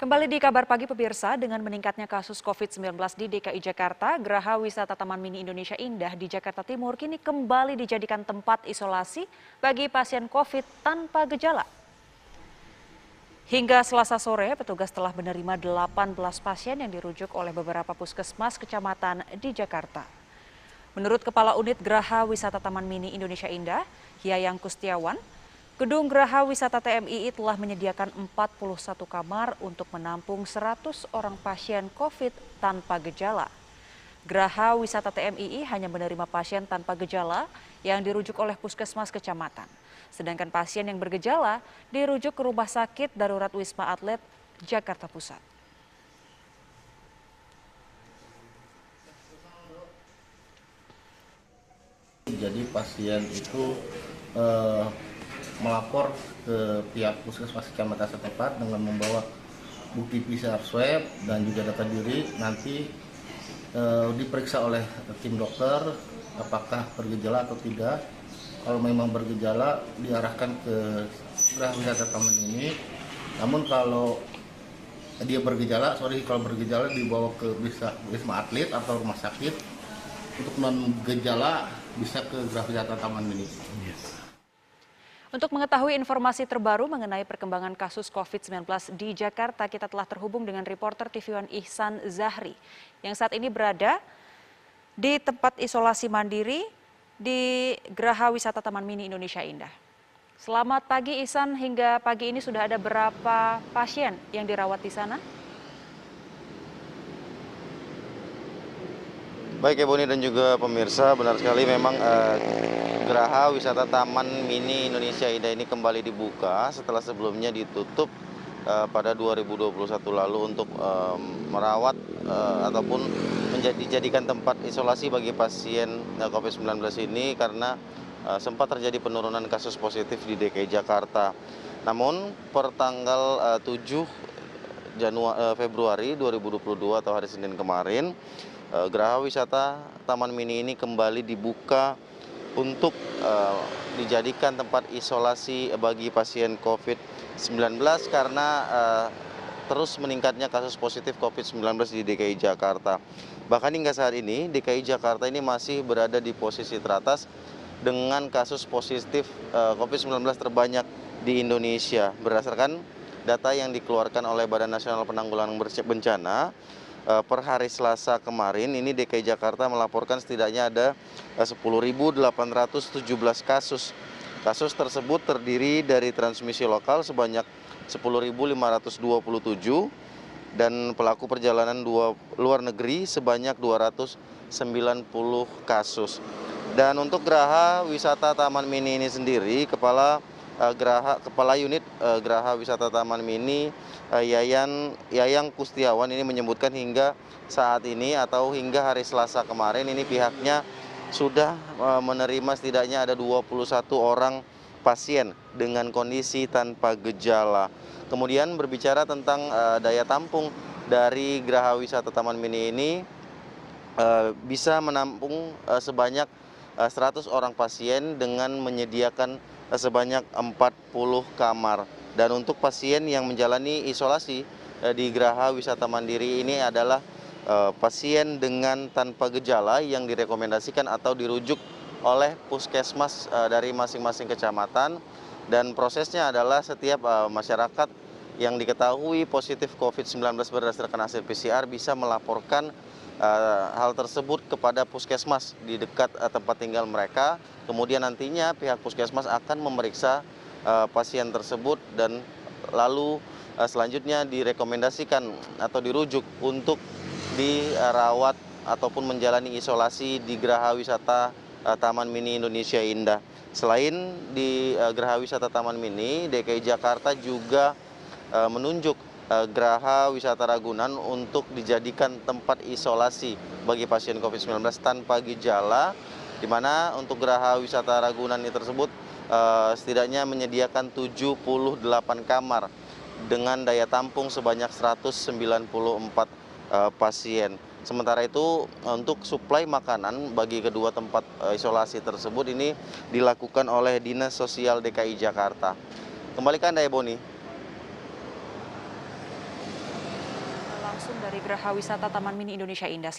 Kembali di kabar pagi pemirsa, dengan meningkatnya kasus COVID-19 di DKI Jakarta, Geraha Wisata Taman Mini Indonesia Indah di Jakarta Timur kini kembali dijadikan tempat isolasi bagi pasien COVID tanpa gejala. Hingga Selasa sore, petugas telah menerima 18 pasien yang dirujuk oleh beberapa puskesmas kecamatan di Jakarta. Menurut Kepala Unit Geraha Wisata Taman Mini Indonesia Indah, Yayang Kustiawan, Gedung Geraha Wisata TMII telah menyediakan 41 kamar untuk menampung 100 orang pasien COVID tanpa gejala. Geraha Wisata TMII hanya menerima pasien tanpa gejala yang dirujuk oleh puskesmas kecamatan. Sedangkan pasien yang bergejala dirujuk ke Rumah Sakit Darurat Wisma Atlet, Jakarta Pusat. Jadi pasien itu melapor ke pihak puskesmas kecamatan setempat dengan membawa bukti PCR swab dan juga data diri. Nanti diperiksa oleh tim dokter apakah bergejala atau tidak. Kalau memang bergejala diarahkan ke Geraha Wisata Taman ini. Namun kalau dia bergejala dibawa ke Wisma Atlet atau rumah sakit. Untuk non gejala bisa ke Geraha Wisata Taman Mini. Untuk mengetahui informasi terbaru mengenai perkembangan kasus COVID-19 di Jakarta, kita telah terhubung dengan reporter TV One Ihsan Zahri yang saat ini berada di tempat isolasi mandiri di Geraha Wisata Taman Mini Indonesia Indah. Selamat pagi Ihsan, hingga pagi ini sudah ada berapa pasien yang dirawat di sana? Baik ya Boni dan juga pemirsa, benar sekali memang Geraha Wisata Taman Mini Indonesia Indah ini kembali dibuka setelah sebelumnya ditutup pada 2021 lalu untuk merawat ataupun dijadikan tempat isolasi bagi pasien COVID-19 ini karena sempat terjadi penurunan kasus positif di DKI Jakarta. Namun per tanggal 7 Februari 2022 atau hari Senin kemarin, Geraha Wisata Taman Mini ini kembali dibuka untuk dijadikan tempat isolasi bagi pasien COVID-19 karena terus meningkatnya kasus positif COVID-19 di DKI Jakarta. Bahkan hingga saat ini DKI Jakarta ini masih berada di posisi teratas dengan kasus positif COVID-19 terbanyak di Indonesia. Berdasarkan data yang dikeluarkan oleh Badan Nasional Penanggulangan Bencana, per hari Selasa kemarin ini DKI Jakarta melaporkan setidaknya ada 10.817 kasus. Kasus tersebut terdiri dari transmisi lokal sebanyak 10.527 dan pelaku perjalanan luar negeri sebanyak 290 kasus. Dan untuk Geraha Wisata Taman Mini ini sendiri, Kepala Unit Geraha Wisata Taman Mini Yayang Kustiawan ini menyebutkan hingga saat ini atau hingga hari Selasa kemarin ini pihaknya sudah menerima setidaknya ada 21 orang pasien dengan kondisi tanpa gejala. Kemudian berbicara tentang daya tampung dari Geraha Wisata Taman Mini ini bisa menampung sebanyak 100 orang pasien dengan menyediakan sebanyak 40 kamar. Dan untuk pasien yang menjalani isolasi di Geraha Wisata Mandiri ini adalah pasien dengan tanpa gejala yang direkomendasikan atau dirujuk oleh puskesmas dari masing-masing kecamatan. Dan prosesnya adalah setiap masyarakat yang diketahui positif COVID-19 berdasarkan hasil PCR bisa melaporkan hal tersebut kepada puskesmas di dekat tempat tinggal mereka. Kemudian nantinya pihak puskesmas akan memeriksa pasien tersebut dan lalu selanjutnya direkomendasikan atau dirujuk untuk dirawat ataupun menjalani isolasi di Geraha Wisata Taman Mini Indonesia Indah. Selain di Geraha Wisata Taman Mini, DKI Jakarta juga menunjuk Geraha Wisata Ragunan untuk dijadikan tempat isolasi bagi pasien COVID-19 tanpa gejala, di mana untuk Geraha Wisata Ragunan ini tersebut setidaknya menyediakan 78 kamar dengan daya tampung sebanyak 194 pasien. Sementara itu untuk suplai makanan bagi kedua tempat isolasi tersebut ini dilakukan oleh Dinas Sosial DKI Jakarta. Kembali ke Anda ya Boni. langsung dari Geraha Wisata Taman Mini Indonesia Indah.